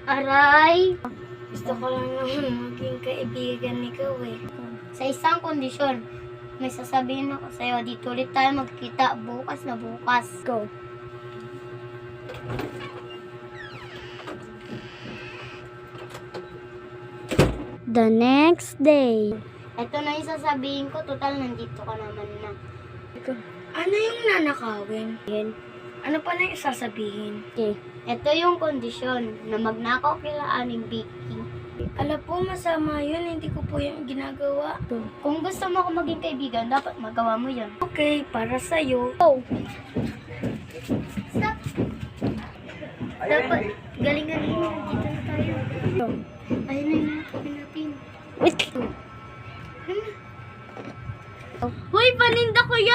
Aray! Gusto ko lang naman maging kaibigan ni ikaw eh. Sa isang kondisyon, may sasabihin ako sa'yo. Dito ulit tayo magkita bukas na bukas. Go. The next day. Ito na yung sasabihin ko. Total, nandito ka naman na. Ano yung nanakawin? Ano pa na yung sasabihin? Okay. Ito yung kondisyon na magnakaw kila Aning Vicky. Alam po, masama yun. Hindi ko po yung ginagawa. Kung gusto mo ako maging kaibigan, dapat magawa mo yun. Okay, para sa'yo. Stop! Dapat, galing-galing mo. Dito na tayo. Ayun na yung nakapin natin. Wait. Hoy, paninda ko yan!